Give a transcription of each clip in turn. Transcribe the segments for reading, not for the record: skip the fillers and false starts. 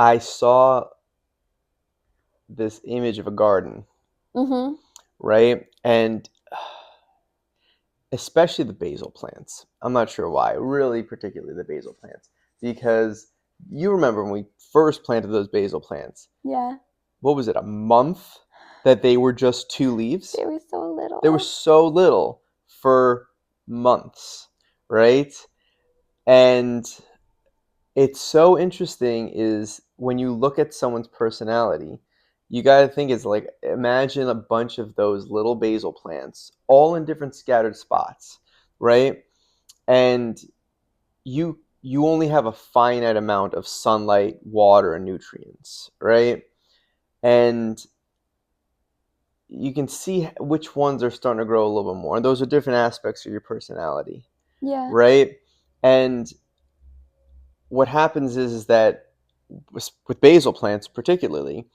I saw this image of a garden, Mm-hmm. right? And especially the basil plants. I'm not sure why, really particularly the basil plants, because you remember when we first planted those basil plants, Yeah. what was it, a month that they were just two leaves? They were so They were little. so little for months, right? And it's so interesting is when you look at someone's personality, you got to think is like imagine a bunch of those little basil plants all in different scattered spots, right? And you only have a finite amount of sunlight, water, and nutrients, right? And you can see which ones are starting to grow a little bit more. And those are different aspects of your personality, Yeah. right? And what happens is that with basil plants particularly,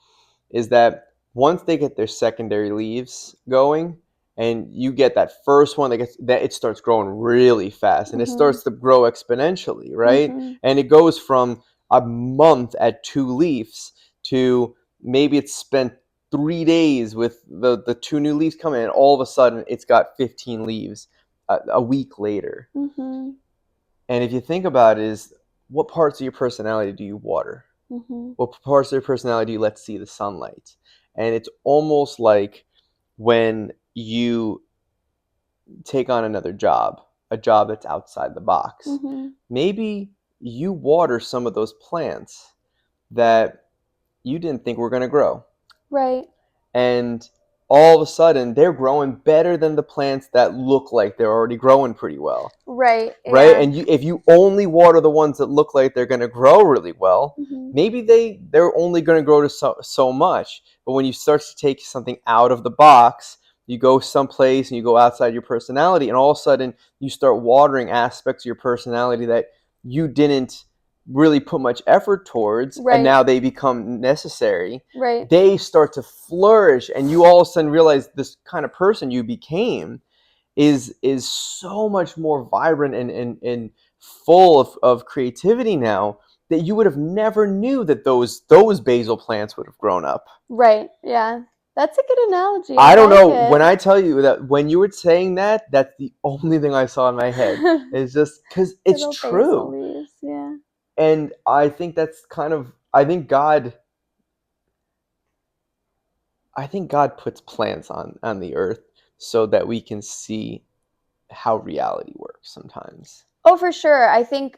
is that once they get their secondary leaves going, and you get that first one that it starts growing really fast, and it Mm-hmm. starts to grow exponentially, right? Mm-hmm. And it goes from a month at two leaves to maybe it's spent 3 days with the two new leaves coming, and all of a sudden it's got 15 leaves a week later. Mm-hmm. And if you think about it, is what parts of your personality do you water? Mm-hmm. What parts of their personality you let see the sunlight. And it's almost like when you take on another job, a job that's outside the box. Mm-hmm. Maybe you water some of those plants that you didn't think were going to grow. Right. And all of a sudden, they're growing better than the plants that look like they're already growing pretty well. Right. Right? Yeah. And if you only water the ones that look like they're going to grow really well, Mm-hmm. maybe they're only going to grow to so much. But when you start to take something out of the box, you go someplace and you go outside your personality, and all of a sudden you start watering aspects of your personality that you didn't really put much effort towards, and Right. now they become necessary. Right. They start to flourish, and you all of a sudden realize this kind of person you became is so much more vibrant and full of creativity now that you would have never knew that those basil plants would have grown up. Right. Yeah. That's a good analogy. I I don't like know, when it. I tell you that when you were saying that, that's the only thing I saw in my head. It's just because it's Little basil true. leaves. Yeah. And I think that's kind of I think God puts plants on the earth so that we can see how reality works sometimes. Oh, for sure. I think